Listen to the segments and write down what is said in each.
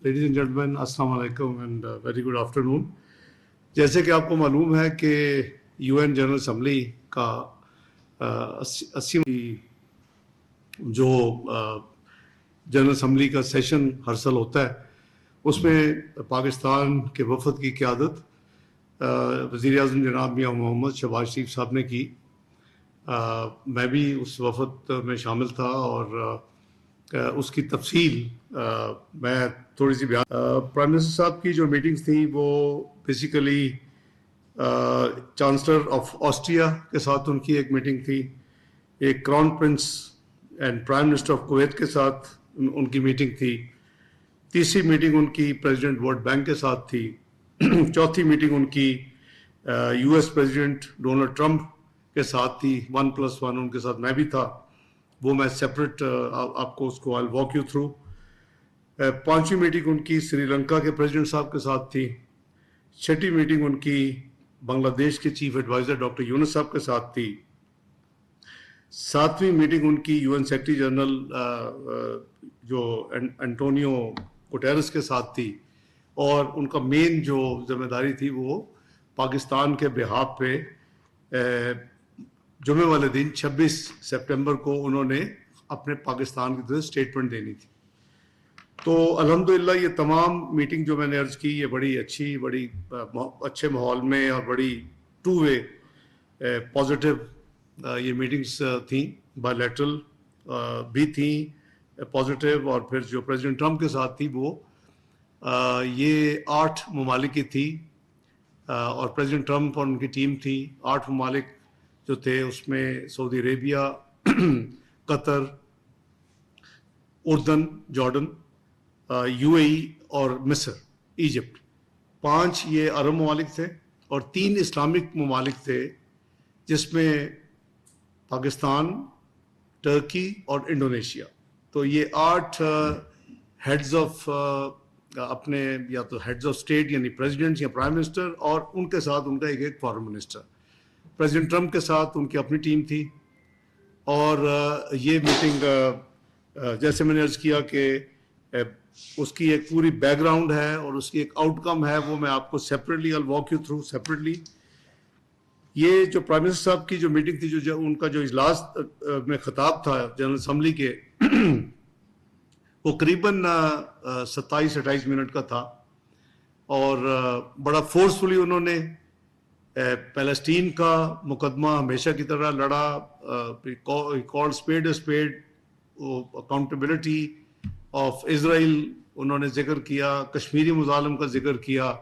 Ladies and gentleman السلام علیکم and very good afternoon. جیسے کہ آپ کو معلوم ہے کہ یو این جنرل اسمبلی کا 80 جو جنرل اسمبلی کا سیشن ہر سال ہوتا ہے اس میں پاکستان کے وفد کی قیادت وزیر اعظم جناب میاں محمد شہباز شریف صاحب نے کی. میں بھی اس وفد میں شامل تھا اور اس کی تفصیل میں تھوڑی سی بیان. پرائم منسٹر صاحب کی جو میٹنگز تھیں وہ بیسیکلی چانسلر آف آسٹریا کے ساتھ ان کی ایک میٹنگ تھی, ایک crown prince and prime minister of Kuwait کے ساتھ ان کی میٹنگ تھی, تیسری میٹنگ ان کی پریزیڈنٹ ورلڈ بینک کے ساتھ تھی, چوتھی میٹنگ ان کی U S president Donald Trump کے ساتھ تھی. 1+1 ان کے ساتھ میں بھی تھا, وہ میں سیپریٹ آپ کو اس کو I'll walk you through. پانچویں میٹنگ ان کی سری لنکا کے پریزیڈنٹ صاحب کے ساتھ تھی. چھٹی میٹنگ ان کی بنگلہ دیش کے چیف ایڈوائزر ڈاکٹر یونس صاحب کے ساتھ تھی. ساتویں میٹنگ ان کی یو این سیکرٹری جنرل جو انٹونیو گوٹیرس کے ساتھ تھی, اور ان کا مین جو ذمہ داری تھی وہ پاکستان کے بہاف پہ جمعے والے دن 26 سپٹمبر کو انہوں نے اپنے پاکستان کی طرف اسٹیٹمنٹ دینی تھی. تو الحمدللہ یہ تمام میٹنگ جو میں نے عرض کی یہ بڑی اچھی, بڑی اچھے ماحول میں اور بڑی ٹو وے پازیٹیو یہ میٹنگز تھیں, بائی لیٹرل بھی تھیں پازیٹیو, اور پھر جو پریزیڈنٹ ٹرمپ کے ساتھ تھی وہ یہ 8 ممالک کی تھی, اور پریزیڈنٹ ٹرمپ اور ان کی ٹیم تھی. 8 ممالک جو تھے اس میں سعودی عربیہ, قطر, اردن, جارڈن, یو اے ای اور مصر, ایجپٹ. 5 یہ عرب ممالک تھے اور 3 اسلامک ممالک تھے جس میں پاکستان, ٹرکی اور انڈونیشیا. تو یہ 8 ہیڈز آف اپنے یا تو ہیڈز آف اسٹیٹ یعنی پریزیڈنٹ یا پرائم منسٹر, اور ان کے ساتھ ان کا ایک فارن منسٹر. پریزیڈنٹ ٹرمپ کے ساتھ ان کی اپنی ٹیم تھی. اور یہ میٹنگ جیسے میں نے عرض کیا کہ اس کی ایک پوری بیک گراؤنڈ ہے اور اس کی ایک آؤٹ کم ہے, وہ میں آپ کو separately I'll walk you through separately. یہ جو پرائم منسٹر صاحب کی جو میٹنگ تھی, جو ان کا جو اجلاس میں خطاب تھا جنرل اسمبلی کے, وہ قریباً 27-28 منٹ کا تھا, اور بڑا فورسفلی انہوں نے پیلسٹین کا مقدمہ ہمیشہ کی طرح لڑا. Call spade a spade, accountability of Israel انہوں نے ذکر کیا, کشمیری مظالم کا ذکر کیا,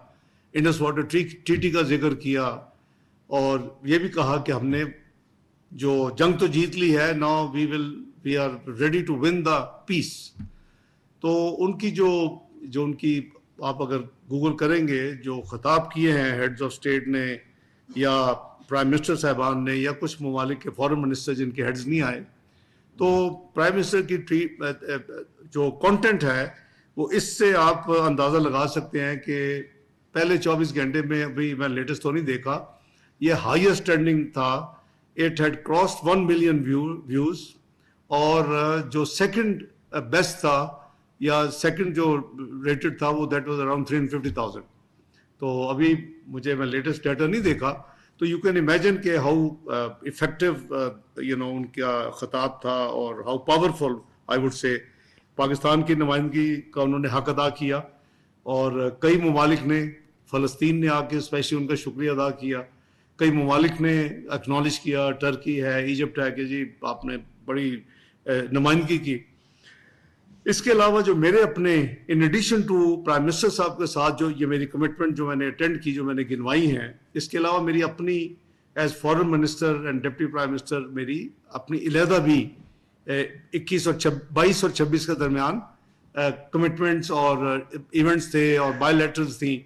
انڈس واٹر ٹریٹی کا ذکر کیا, اور یہ بھی کہا کہ ہم نے جو جنگ تو جیت لی ہے, now we are ready to win the peace. تو ان کی جو ان کی آپ اگر گوگل کریں گے جو خطاب کیے ہیں ہیڈز آف اسٹیٹ نے یا پرائم منسٹر صاحبان نے یا کچھ ممالک کے فارن منسٹر جن کے ہیڈز نہیں آئے, تو پرائم منسٹر کی جو کانٹینٹ ہے وہ اس سے آپ اندازہ لگا سکتے ہیں کہ پہلے 24 گھنٹے میں, ابھی میں لیٹسٹ تو نہیں دیکھا, یہ ہائیسٹ ٹرینڈنگ تھا. It had crossed 1 million views, اور جو سیکنڈ بیسٹ تھا یا سیکنڈ جو ریٹڈ تھا وہ دیٹ واز اراؤنڈ 350,000. تو ابھی مجھے میں لیٹسٹ ڈیٹا نہیں دیکھا, تو یو کین امیجن کہ ہاؤ افیکٹو ان کا خطاب تھا, اور how powerful I would say Pakistan کی نمائندگی کا انہوں نے حق ادا کیا. اور کئی ممالک نے, فلسطین نے آ کے اسپیشلی ان کا شکریہ ادا کیا, کئی ممالک نے اکنالج کیا, ٹرکی ہے, ایجپٹ ہے کہ جی آپ نے بڑی نمائندگی کی. اس کے علاوہ جو میرے اپنے in addition to prime minister صاحب کے ساتھ جو یہ میری کمٹمنٹ جو میں نے اٹینڈ کی, جو میں نے گنوائی ہیں, اس کے علاوہ میری اپنی as foreign minister and deputy prime minister میری اپنی علیحدہ بھی 22 اور 26 کے درمیان کمٹمنٹس اور ایونٹس تھے اور بائی لیٹرز تھیں.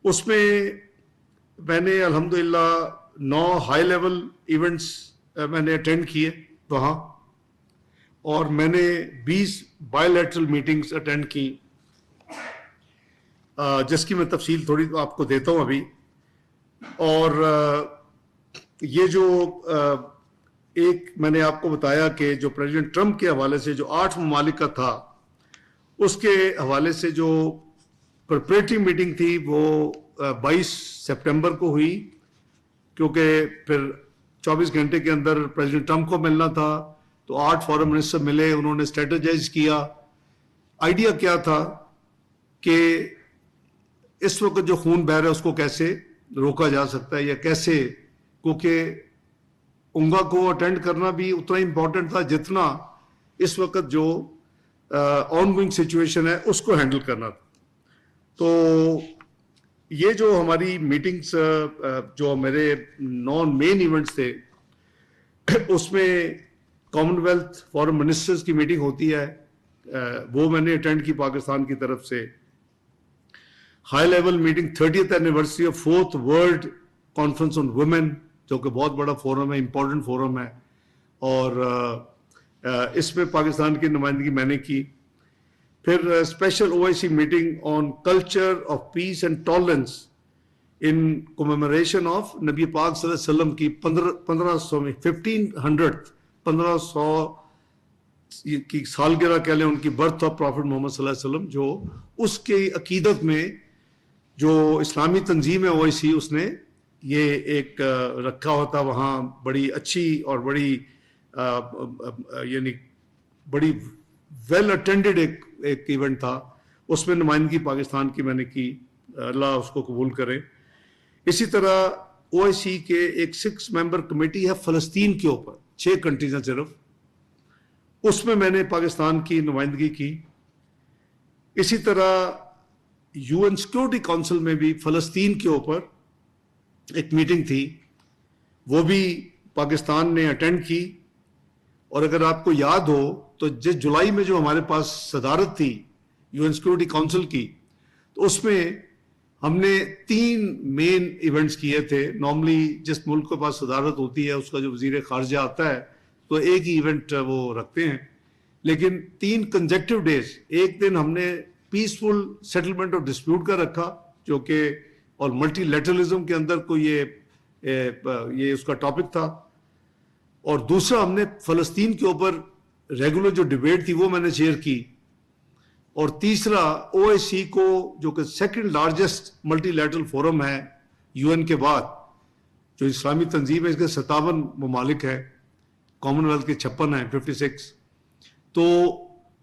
اس میں میں نے الحمدللہ 9 ہائی لیول ایونٹس میں نے اٹینڈ کیے وہاں, اور میں نے 20 بائی لیٹرل میٹنگز اٹینڈ کی, جس کی میں تفصیل تھوڑی آپ کو دیتا ہوں ابھی. اور یہ جو ایک میں نے آپ کو بتایا کہ جو پریزیڈنٹ ٹرمپ کے حوالے سے جو 8 ممالک کا تھا, اس کے حوالے سے جو پریپریٹری میٹنگ تھی وہ 22 سپٹمبر کو ہوئی، کیونکہ پھر 24 گھنٹے کے اندر پریزیڈنٹ ٹرمپ کو ملنا تھا، تو 8 فارن منسٹر ملے، انہوں نے اسٹریٹجائز کیا. آئیڈیا کیا تھا کہ اس وقت جو خون بہ رہا ہے اس کو کیسے روکا جا سکتا ہے، یا کیسے، کیونکہ اونگا کو اٹینڈ کرنا بھی اتنا امپورٹنٹ تھا جتنا اس وقت جو آن گوئنگ سچویشن ہے اس کو ہینڈل کرنا تھا. تو یہ جو ہماری میٹنگز، جو میرے 9 مین ایونٹس تھے، اس میں کامن ویلتھ فارن منسٹرز کی میٹنگ ہوتی ہے، وہ میں نے اٹینڈ کی پاکستان کی طرف سے. High level meeting 30th anniversary of 4th world conference on women, جو کہ بہت بڑا فورم ہے، امپورٹنٹ فورم ہے، اور اس میں پاکستان کی نمائندگی میں نے کی. پھر special OIC meeting on culture of peace and tolerance in commemoration of نبی پاک صلی اللہ علیہ وسلم کی 1500 میں 1500 کی سالگرہ کہہ لیں، ان کی برتھ آف پرافٹ محمد صلی اللہ علیہ وسلم، جو اس کی عقیدت میں جو اسلامی تنظیم ہے OIC، اس نے یہ ایک رکھا ہوتا وہاں، بڑی اچھی اور بڑی یعنی بڑی ویل اٹینڈڈ ایک ایونٹ تھا. اس میں نمائندگی پاکستان کی میں نے کی، اللہ اس کو قبول کرے. اسی طرح OIC کے ایک 6 ممبر کمیٹی ہے فلسطین کے اوپر، 6 کنٹریز ہیں صرف، اس میں نے پاکستان کی نمائندگی کی. اسی طرح UN سیکورٹی کونسل میں بھی فلسطین کے اوپر ایک میٹنگ تھی، وہ بھی پاکستان نے اٹینڈ کی. اور اگر آپ کو یاد ہو تو جس جولائی میں جو ہمارے پاس صدارت تھی UN سیکورٹی کونسل کی، تو اس میں ہم نے 3 مین ایونٹس کیے تھے. نارملی جس ملک کے پاس صدارت ہوتی ہے اس کا جو وزیر خارجہ آتا ہے تو ایک ہی ایونٹ وہ رکھتے ہیں، لیکن 3 کنزیکٹیو ڈیز، ایک دن ہم نے پیسفل سیٹلمنٹ آف ڈسپیوٹ کا رکھا، جو کہ اور ملٹی لیٹرلزم کے اندر کو یہ اس کا ٹاپک تھا، اور دوسرا ہم نے فلسطین کے اوپر ریگولر جو ڈیبیٹ تھی وہ میں نے چیئر کی، اور تیسرا OIC کو جو کہ second largest multi lateral forum ہے UN کے بعد، جو اسلامی تنظیم ہے، اس کے 57 ممالک ہے، کامن ویلتھ کے 56 ہیں، 56. تو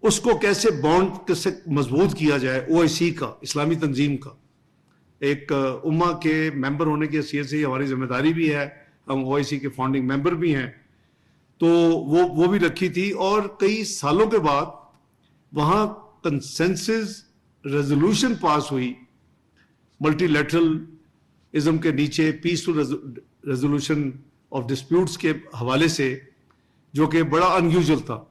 اس کو کیسے بانڈ کیسے مضبوط کیا جائے OIC کا، اسلامی تنظیم کا، ایک امہ کے ممبر ہونے کی حیثیت سے ہماری ذمہ داری بھی ہے، ہم OIC کے فاؤنڈنگ ممبر بھی ہیں. تو وہ بھی رکھی تھی، اور کئی سالوں کے بعد وہاں کنسنسس ریزولوشن پاس ہوئی ملٹی لیٹرل ازم کے نیچے، پیسفل ریزولوشن آف ڈسپیوٹس کے حوالے سے، جو کہ بڑا انیوژل تھا.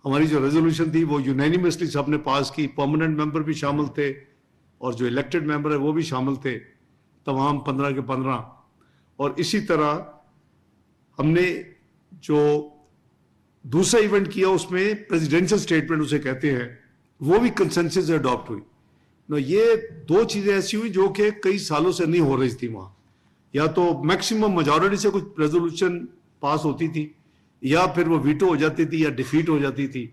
ہماری جو ریزولوشن تھی وہ یونینیمسلی سب نے پاس کی، پرماننٹ ممبر بھی شامل تھے اور جو الیکٹڈ ممبر ہے وہ بھی شامل تھے، تمام 15 کے 15. اور اسی طرح ہم نے جو دوسرا ایونٹ کیا اس میں پریزیڈینشل سٹیٹمنٹ اسے کہتے ہیں، وہ بھی کنسنسس سے اڈاپٹ ہوئی. یہ 2 چیزیں ایسی ہوئی جو کہ کئی سالوں سے نہیں ہو رہی تھی وہاں، یا تو میکسیمم میجورٹی سے کچھ ریزولوشن پاس ہوتی تھی، یا پھر وہ ویٹو ہو جاتی تھی یا ڈیفیٹ ہو جاتی تھی،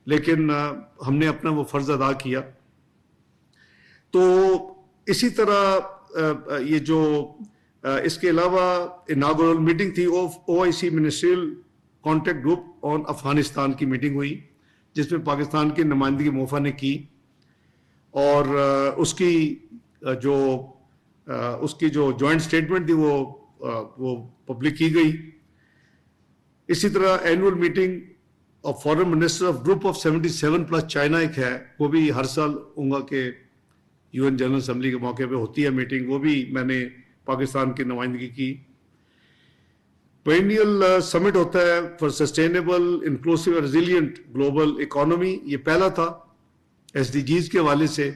لیکن ہم نے اپنا وہ فرض ادا کیا. تو اسی طرح یہ جو اس کے علاوہ اناگورل میٹنگ تھی OIC ministerial contact group on Afghanistan کی میٹنگ ہوئی، جس میں پاکستان کی نمائندگی موفا نے کی، اور اس کی جو جوائنٹ سٹیٹمنٹ تھی وہ پبلک کی گئی. اسی طرح annual meeting of foreign minister of group of 77 plus China ایک ہے، وہ بھی ہر سال اونگا کے UN جنرل اسمبلی کے موقع پہ ہوتی ہے میٹنگ، وہ بھی میں نے پاکستان کی نمائندگی کی. پینیل سمٹ ہوتا ہے for sustainable inclusive resilient global economy, یہ پہلا تھا SDGs کے حوالے سے،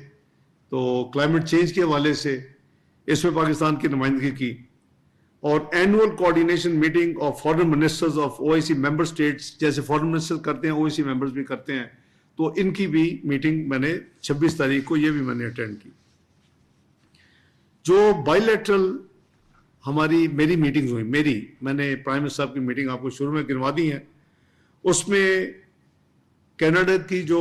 تو کلائمیٹ چینج کے حوالے سے اس میں پاکستان کی نمائندگی کی. اور annual coordination meeting of foreign ministers of OIC member states, جیسے فارن منسٹر کرتے ہیں OIC ممبرز بھی کرتے ہیں، تو ان کی بھی میٹنگ میں نے 26 تاریخ کو یہ بھی میں نے اٹینڈ کی. جو بائی لیٹرل میری میٹنگز ہوئی، میں نے پرائم منسٹر صاحب کی میٹنگ آپ کو شروع میں گنوا دی ہیں. اس میں کینیڈا کی جو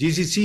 GCC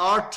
8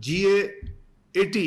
G80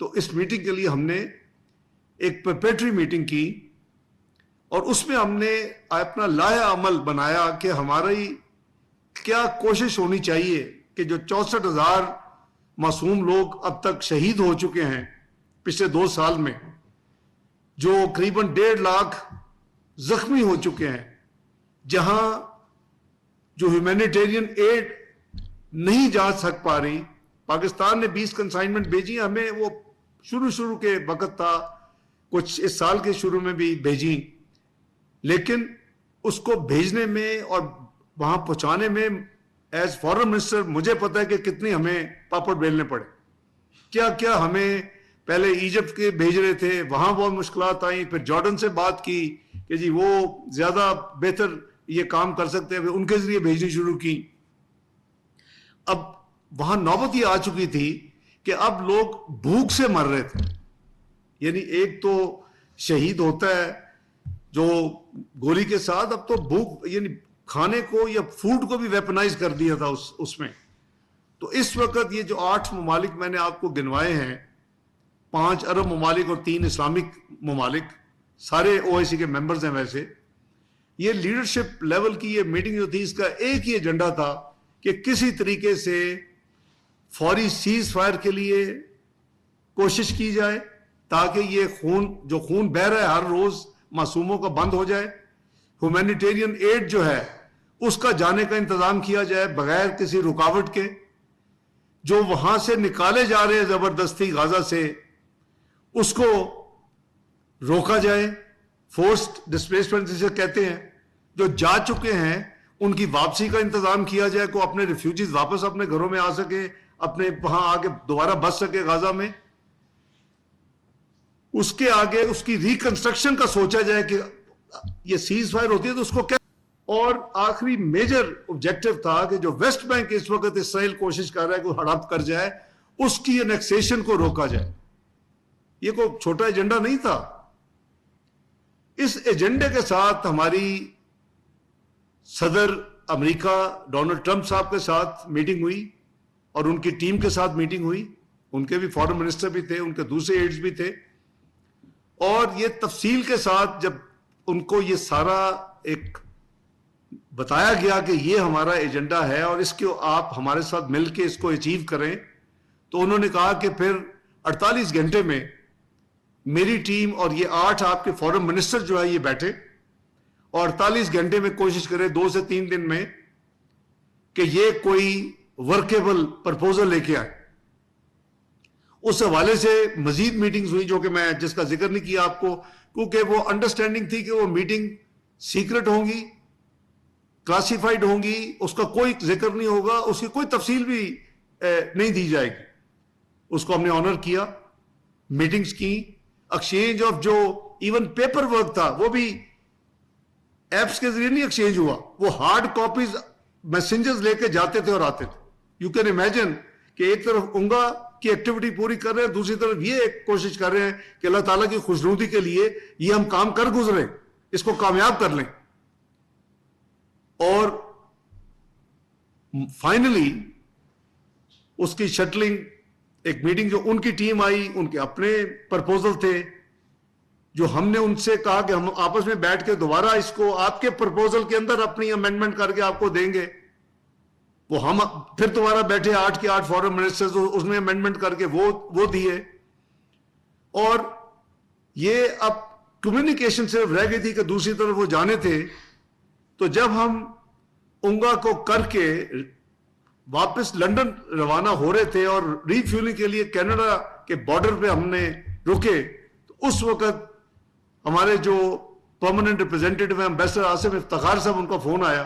تو اس میٹنگ کے لیے ہم نے ایک پریپریٹری میٹنگ کی اور اس میں ہم نے اپنا لائحہ عمل بنایا کہ ہماری کیا کوشش ہونی چاہیے کہ جو 64,000 معصوم لوگ اب تک شہید ہو چکے ہیں پچھلے 2 سال میں, جو قریباً 1.5 لاکھ زخمی ہو چکے ہیں, جہاں جو ہیومینیٹیرین ایڈ نہیں جا سک پا رہی. پاکستان نے 20 کنسائنمنٹ بھیجی, ہمیں وہ شروع کے وقت تھا, کچھ اس سال کے شروع میں بھی بھیجی, لیکن اس کو بھیجنے میں اور وہاں پہنچانے میں ایز فارن منسٹر مجھے پتا ہے کہ کتنی ہمیں پاپڑ بیلنے پڑے. کیا ہمیں پہلے ایجپٹ کے بھیج رہے تھے, وہاں بہت مشکلات آئیں, پھر جارڈن سے بات کی کہ جی وہ زیادہ بہتر یہ کام کر سکتے ہیں, ان کے ذریعے بھیجنی شروع کی. اب وہاں نوبت یہ آ چکی تھی کہ اب لوگ بھوک سے مر رہے تھے. یعنی ایک تو شہید ہوتا ہے جو گولی کے ساتھ, اب تو بھوک, یعنی کھانے کو یا فوڈ کو بھی ویپنائز کر دیا تھا اس میں. تو اس وقت یہ جو 8 ممالک میں نے آپ کو گنوائے ہیں, 5 عرب ممالک اور 3 اسلامک ممالک, سارے OIC کے ممبرز ہیں. ویسے یہ لیڈرشپ لیول کی یہ میٹنگ جو تھی, اس کا ایک ہی ایجنڈا تھا کہ کسی طریقے سے فوری سیز فائر کے لیے کوشش کی جائے تاکہ یہ جو خون بہ رہا ہے ہر روز معصوموں کا بند ہو جائے. ہیومینیٹیرین ایڈ جو ہے اس کا جانے کا انتظام کیا جائے بغیر کسی رکاوٹ کے. جو وہاں سے نکالے جا رہے ہیں زبردستی غزہ سے, اس کو روکا جائے. فورسڈ ڈسپلیسمنٹ جسے کہتے ہیں, جو جا چکے ہیں ان کی واپسی کا انتظام کیا جائے, کو اپنے ریفیوجیز واپس اپنے گھروں میں آ سکے, اپنے وہاں آگے دوبارہ بس سکے غزہ میں. اس کے آگے اس کی ریکنسٹرکشن کا سوچا جائے کہ یہ سیز فائر ہوتی ہے تو اس کو کیا. اور آخری میجر آبجیکٹو تھا کہ جو ویسٹ بینک اس وقت اسرائیل کوشش کر رہا ہے کہ ہڑپ کر جائے, اس کی انیکسیشن کو روکا جائے. یہ کوئی چھوٹا ایجنڈا نہیں تھا. اس ایجنڈے کے ساتھ ہماری صدر امریکہ ڈونلڈ ٹرمپ صاحب کے ساتھ میٹنگ ہوئی اور ان کی ٹیم کے ساتھ میٹنگ ہوئی. ان کے بھی فارن منسٹر بھی تھے, ان کے دوسرے ایڈز بھی تھے, اور یہ تفصیل کے ساتھ جب ان کو یہ سارا ایک بتایا گیا کہ یہ ہمارا ایجنڈا ہے اور اس کو آپ ہمارے ساتھ مل کے اس کو اچیو کریں, تو انہوں نے کہا کہ پھر 48 گھنٹے میں میری ٹیم اور یہ 8 آپ کے فارن منسٹر جو ہے یہ بیٹھے اور 48 گھنٹے میں کوشش کرے 2 سے 3 دن میں کہ یہ کوئی ورکیبل پرپوزل لے کے آئے. اس حوالے سے مزید میٹنگز ہوئی جو کہ میں جس کا ذکر نہیں کیا آپ کو, کیونکہ وہ انڈرسٹینڈنگ تھی کہ وہ میٹنگ سیکرٹ ہوں گی, کلاسیفائڈ ہوں گی, اس کا کوئی ذکر نہیں ہوگا, اس کی کوئی تفصیل بھی نہیں دی جائے گی. اس کو ہم نے آنر کیا, میٹنگز کی, ایکسچینج آف جو ایون پیپر ورک تھا وہ بھی ایپس کے ذریعے نہیں ایکسچینج ہوا, وہ ہارڈ کاپیز میسنجرز لے کے جاتے تھے اور آتے تھے. یو کین امیجن کہ ایک طرف اونگا کی ایکٹیویٹی پوری کر رہے ہیں, دوسری طرف یہ ایک کوشش کر رہے ہیں کہ اللہ تعالیٰ کی خوشنودی کے لیے یہ ہم کام کر گزرے, اس کو کامیاب کر لیں. اور فائنلی اس کی شٹلنگ, ایک میٹنگ جو ان کی ٹیم آئی, ان کے اپنے پرپوزل تھے جو ہم نے ان سے کہا کہ ہم آپس میں بیٹھ کے دوبارہ اس کو آپ کے پرپوزل کے اندر اپنی امینڈمنٹ کر کے آپ کو دیں گے. وہ ہم پھر دوبارہ بیٹھے 8 کے 8 فارن منسٹرز, اس میں امینڈمنٹ کر کے وہ دیے. اور یہ اب کمیونیکیشن صرف رہ گئی تھی کہ دوسری طرف وہ جانے تھے. تو جب ہم اونگا کو کر کے واپس لنڈن روانہ ہو رہے تھے اور ری فیولنگ کے لیے کینیڈا کے بارڈر پہ ہم نے رکے, تو اس وقت ہمارے جو پرماننٹ ریپرزینٹیٹو ہیں امبیسڈر آصف افتخار صاحب, ان کا فون آیا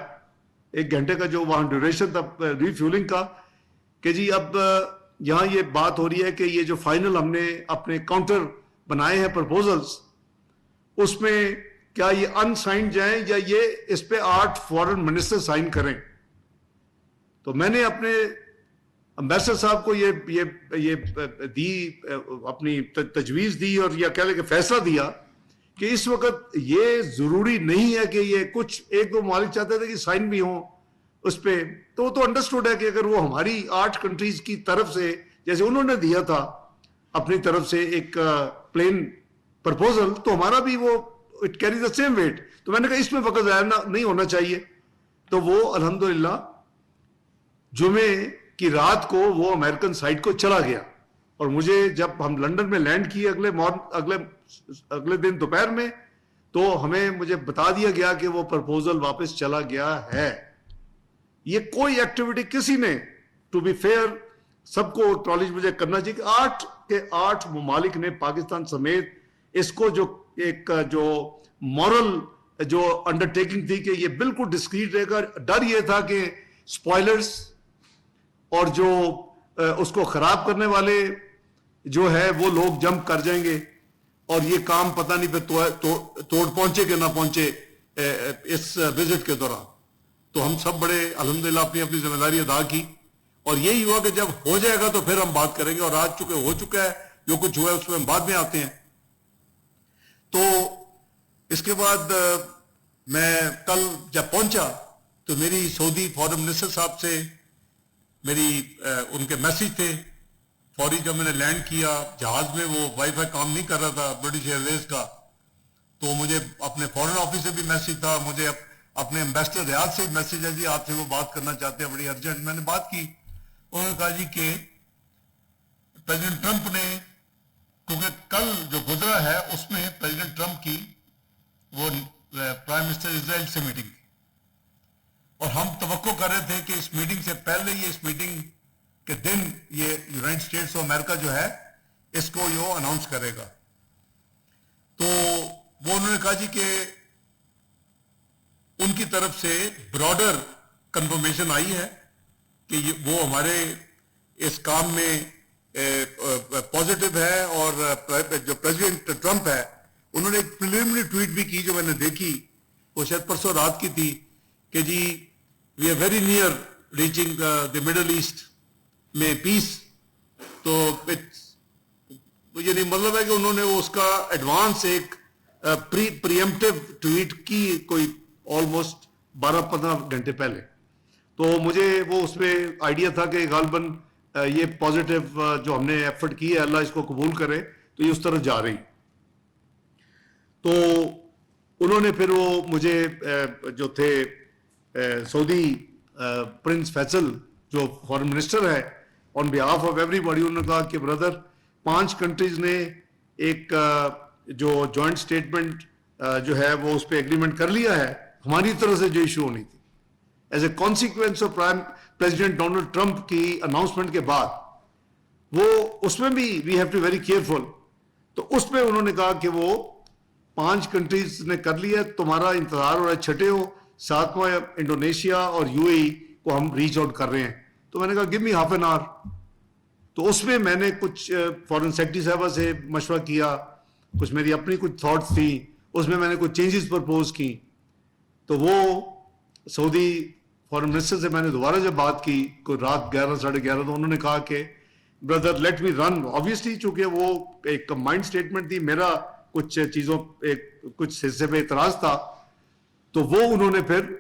1 گھنٹے کا جو وہاں ڈیوریشن تھا ری فیولنگ کا, کہ جی اب یہاں یہ بات ہو رہی ہے کہ یہ جو فائنل ہم نے اپنے کاؤنٹر بنائے ہیں پرپوزلز, اس میں کیا یہ ان سائنڈ جائیں یا یہ اس پہ 8 فارن منسٹر سائن کریں. تو میں نے اپنے امبیسڈر صاحب کو یہ دی, اپنی تجویز دی اور یا کہہ لیں کہ فیصلہ دیا کہ اس وقت یہ ضروری نہیں ہے کہ یہ کچھ 1-2 ممالک چاہتے تھے کہ سائن بھی ہوں اس پہ. تو انڈرسٹوڈ ہے کہ اگر وہ ہماری 8 کنٹریز کی طرف سے جیسے انہوں نے دیا تھا اپنی طرف سے ایک پلین پرپوزل, تو ہمارا بھی وہ it carry the same weight. تو میں نے کہا اس میں وقت ضائع نہیں ہونا چاہیے. تو وہ الحمدللہ جمعے کی رات کو وہ امریکن سائٹ کو چلا گیا, اور مجھے جب ہم لنڈن میں لینڈ کیے اگلے دن دوپہر میں, تو مجھے بتا دیا گیا کہ وہ پرپوزل واپس چلا گیا ہے. یہ کوئی ایکٹیویٹی کسی نے, ٹو بی فیئر سب کو اکنالج مجھے کرنا چاہیے کہ 8 کے 8 ممالک نے پاکستان سمیت اس کو جو مورل جو انڈرٹیکنگ تھی کہ یہ بالکل ڈسکریٹ رہے گا. ڈر یہ تھا کہ سپوائلرز اور جو اس کو خراب کرنے والے جو ہے وہ لوگ جمپ کر جائیں گے, اور یہ کام پتہ نہیں پھر توڑ پہنچے کہ نہ پہنچے اس وزٹ کے دوران. تو ہم سب بڑے الحمدللہ اپنی ذمہ داری ادا کی, اور یہی ہوا کہ جب ہو جائے گا تو پھر ہم بات کریں گے, اور آج چونکہ ہو چکا ہے جو کچھ ہوا ہے اس میں ہم بعد میں آتے ہیں. تو اس کے بعد میں کل جب پہنچا تو میری سعودی فارن منسٹر صاحب سے ان کے میسیج تھے فوری. جب میں نے لینڈ کیا جہاز میں, وہ وائی فائی کام نہیں کر رہا تھا برٹش ایئر ویز کا, تو مجھے اپنے فارن آفس سے بھی میسیج تھا, مجھے اپنے ایمبیسڈر ریاض سے میسیج ہے جی آپ سے وہ بات کرنا چاہتے ہیں بڑی ارجنٹ. میں نے بات کی, انہوں نے کہا جی کہ پریزیڈنٹ ٹرمپ نے, کیونکہ کل جو گزرا ہے اس میں پریزیڈنٹ ٹرمپ کی وہ پرائم منسٹر اسرائیل سے میٹنگ تھی, اور ہم توقع کر رہے تھے کہ اس میٹنگ سے پہلے اس میٹنگ کے دن یہ یونائٹڈ اسٹیٹس آف امریکہ جو ہے اس کو یہ اناؤنس کرے گا. تو وہ انہوں نے کہا جی کہ ان کی طرف سے براڈر کنفرمیشن آئی ہے کہ وہ ہمارے اس کام میں پازیٹیو ہے, اور جو پریزیڈنٹ ٹرمپ ہے انہوں نے ایک پریلیمنری ٹویٹ بھی کی جو میں نے دیکھی, وہ شاید پرسوں رات کی تھی, کہ جی we are very near reaching the Middle East میں پیس. تو یعنی مطلب ہے کہ انہوں نے اس کا ایڈوانس ایک پریمپٹیو ٹویٹ کی کوئی آلموسٹ 12-15 گھنٹے پہلے. تو مجھے وہ اس میں آئیڈیا تھا کہ غالباً یہ پازیٹیو جو ہم نے ایفرٹ کی ہے اللہ اس کو قبول کرے, تو یہ اس طرف جا رہی. تو انہوں نے پھر وہ مجھے جو تھے سعودی پرنس فیصل جو فارن منسٹر ہے, آن بیہاف آف ایوری باڈی, انہوں نے کہا کہ بردر 5 کنٹریز نے ایک جو جوائنٹ اسٹیٹمنٹ جو ہے وہ اس پہ ایگریمنٹ کر لیا ہے. ہماری طرف سے جو ایشو ہونی تھی as a consequence of president Donald Trump کی اناؤنسمنٹ کے بعد, وہ اس میں بھی we have to very careful. تو اس میں انہوں نے کہا کہ وہ 5 کنٹریز نے کر لیا, تمہارا انتظار ہو رہا ہے چھٹے ہو, 7واں انڈونیشیا اور یو اے ای کو ہم ریچ آؤٹ کر رہے ہیں. تو میں نے کہا give me half an hour. تو اس میں میں نے کچھ فارن سیکرٹری صاحبہ سے مشورہ کیا, کچھ میری اپنی کچھ تھاٹس تھیں, اس میں نے کچھ چینجز پرپوز کی. تو وہ سعودی فارن منسٹر سے میں نے دوبارہ جب بات کی کوئی رات 11-11:30, تو انہوں نے کہا کہ بردر لیٹ می رن. آبویسلی چونکہ وہ ایک کمبائنڈ اسٹیٹمنٹ تھی, میرا کچھ چیزوں کچھ حصے پہ اعتراض تھا, تو وہ انہوں نے پھر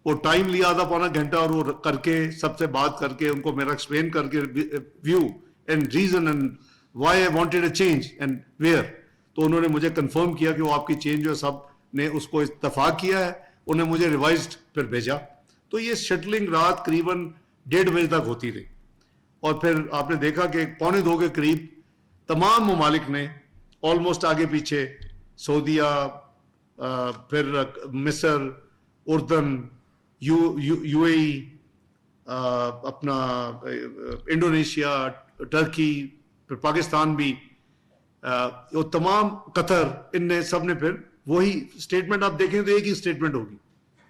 وہ ٹائم لیا آدھا پونا گھنٹہ, اور وہ کر کے سب سے بات کر کے ان کو میرا ایکسپلین کر کے view and reason and why I wanted a change and where. تو انہوں نے مجھے کنفرم کیا کہ وہ آپ کی چینج جو ہے سب نے اس کو اتفاق کیا ہے, انہیں مجھے ریوائزڈ پھر بھیجا. تو یہ شٹلنگ رات قریباً 1:30 بجے تک ہوتی رہی, اور پھر آپ نے دیکھا کہ 1:45 کے قریب تمام ممالک نے آلموسٹ آگے پیچھے, سعودیہ, پھر مصر, اردن, یو اے ای, اپنا انڈونیشیا, ٹرکی, پھر پاکستان بھی, وہ تمام قطر, ان نے سب نے پھر وہی اسٹیٹمنٹ آپ دیکھیں تو ایک ہی اسٹیٹمنٹ ہوگی,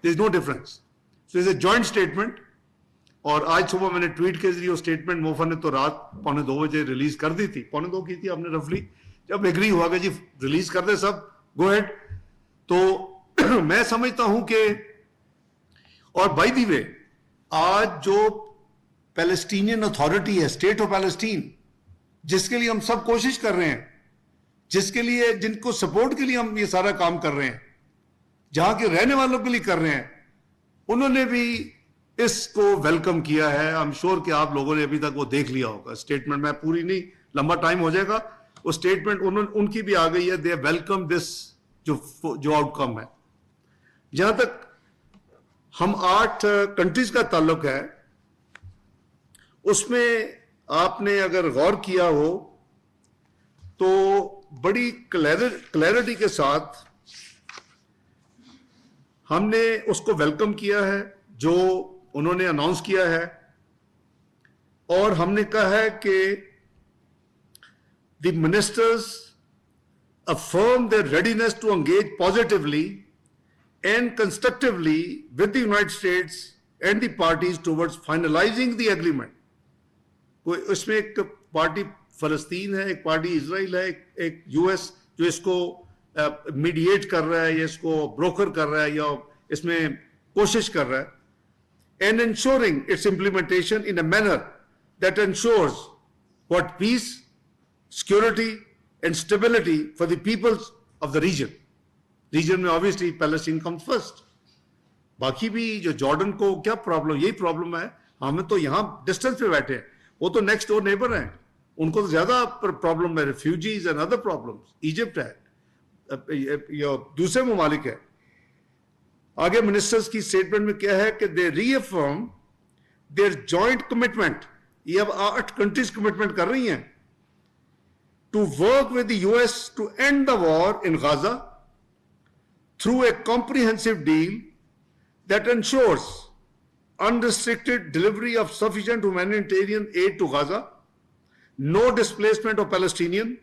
there is no difference. So is a joint statement. اور آج صبح میں نے ٹویٹ کے ذریعے وہ اسٹیٹمنٹ موفا نے تو رات 1:45 بجے ریلیز کر دی تھی, 1:45 کی تھی آپ نے رفلی, جب ایگری ہوا کہ جی ریلیز کر دے سب, گو ہیڈ. تو میں سمجھتا ہوں کہ, اور بائی دی وے آج جو پیلسٹینین اتھارٹی ہے, اسٹیٹ آف پیلسٹین, جس کے لیے ہم سب کوشش کر رہے ہیں, جس کے لیے جن کو سپورٹ کے لیے ہم یہ سارا کام کر رہے ہیں, جہاں کے رہنے والوں کے لیے کر رہے ہیں, انہوں نے بھی اس کو ویلکم کیا ہے. I'm sure کہ آپ لوگوں نے ابھی تک وہ دیکھ لیا ہوگا اسٹیٹمنٹ, میں پوری نہیں لمبا ٹائم ہو جائے گا. وہ اسٹیٹمنٹ ان کی بھی آ گئی ہے, دے ویلکم دس جو آؤٹ کم ہے. جہاں تک ہم 8 کنٹریز کا تعلق ہے, اس میں آپ نے اگر غور کیا ہو تو بڑی کلیئرٹی کے ساتھ ہم نے اس کو ویلکم کیا ہے جو انہوں نے اناؤنس کیا ہے, اور ہم نے کہا ہے کہ the ministers affirm their readiness to engage positively and constructively with the United States and the parties towards finalizing the agreement. اس میں ایک پارٹی فلسطین ہے, ایک پارٹی اسرائیل ہے, ایک یو ایس جو اس کو میڈیٹ کر رہا ہے یا اس کو بروکر کر رہا ہے یا اس میں کوشش کر رہا ہے, and ensuring its implementation in a manner that ensures what peace, security and stability for the peoples of the region. Region میں obviously Palestine comes first. باقی بھی جو جارڈن کو کیا پرابلم, یہی پرابلم ہے. ہمیں تو یہاں ڈسٹینس پہ بیٹھے ہیں, وہ تو نیکسٹ ڈور نیبر ہیں, ان کو تو زیادہ پرابلم ہے, refugees and other problems. Egypt ہے یا دوسرے ممالک ہے. آگے منسٹرز کی اسٹیٹمنٹ میں کیا ہے کہ دے ری افرم دیئر جوائنٹ کمٹمنٹ, یہ اب 8 کنٹریز کمٹمنٹ کر رہی ہیں, to work with the US to end the war in Gaza through a comprehensive deal that ensures unrestricted delivery of sufficient humanitarian aid to Gaza, no displacement of Palestinians,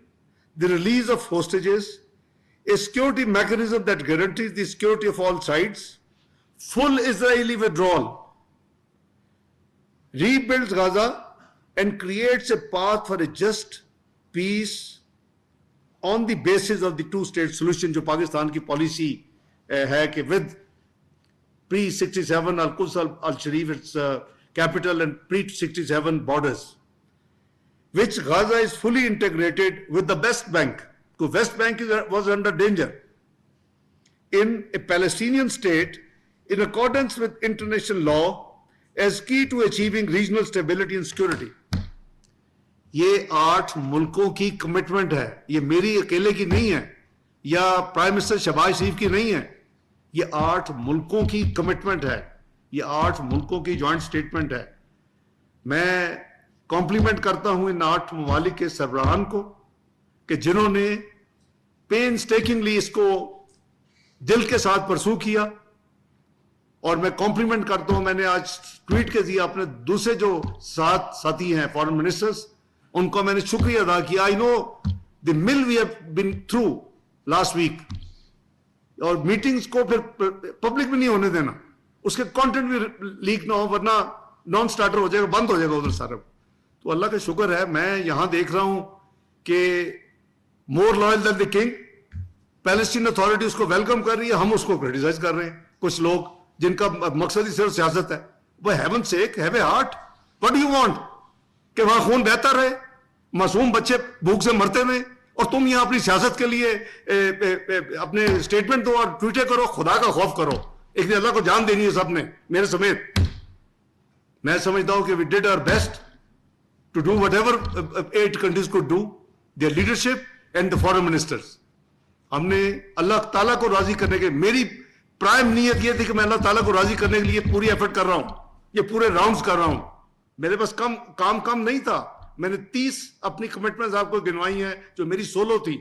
the release of hostages, a security mechanism that guarantees the security of all sides, full Israeli withdrawal, rebuilds Gaza and creates a path for a just peace on the basis of the two-state solution, جو پاکستان کی policy ہے کہ with pre-67 Al-Quds al-Sharif its capital and pre-67 borders, which Gaza is fully integrated with the West Bank. So West Bank was under danger. In a Palestinian state, in accordance with international law, as key to achieving regional stability and security. یہ 8 ملکوں کی commitment ہے, یہ میری اکیلے کی نہیں ہے یا پرائم منسٹر شہباز شریف کی نہیں ہے, یہ 8 ملکوں کی کمٹمنٹ ہے, یہ 8 ملکوں کی جوائنٹ سٹیٹمنٹ ہے. میں کمپلیمنٹ کرتا ہوں ان 8 ممالک کے سربراہان کو کہ جنہوں نے پین سٹیکنگلی اس کو دل کے ساتھ پرسو کیا, اور میں کمپلیمنٹ کرتا ہوں, میں نے آج ٹویٹ کے ذریعے اپنے دوسرے جو ساتھی ہیں فارن منسٹرز, ان کو میں نے شکریہ ادا کیا. آئی know the mill we have been through last week, اور میٹنگز کو پھر پبلک میں نہیں ہونے دینا, اس کے کانٹینٹ بھی لیک نہ ہو, ورنہ نان سٹارٹر ہو جائے گا, بند ہو جائے گا ادھر سارا. تو اللہ کا شکر ہے, میں یہاں دیکھ رہا ہوں کہ more loyal than the king, Palestine authority اس کو ویلکم کر رہی ہے, ہم اس کو کرٹیسائز کر رہے ہیں. کچھ لوگ جن کا مقصد ہی صرف سیاست ہے, وہ heaven sake have a heart, what do you want کہ وہاں خون بہتا رہے, معصوم بچے بھوک سے مرتے رہے, اور تم یہاں اپنی سیاست کے لیے اپنے اسٹیٹمنٹ دو اور ٹویٹیں کرو. خدا کا خوف کرو, ایک دن اللہ کو جان دینی ہے سب نے, میرے سمیت. میں سمجھتا ہوں کہ we did our best to do whatever 8 countries could do, their leadership and the foreign ministers. ہم نے اللہ تعالیٰ کو راضی کرنے کے, میری پرائم نیت یہ تھی کہ میں اللہ تعالیٰ کو راضی کرنے کے لیے پوری ایفرٹ کر رہا ہوں, یہ پورے راؤنڈز کر رہا ہوں. میرے پاس کام نہیں تھا, میں نے 30 اپنی کمٹمنٹس آپ کو گنوائی ہیں جو میری سولو تھی.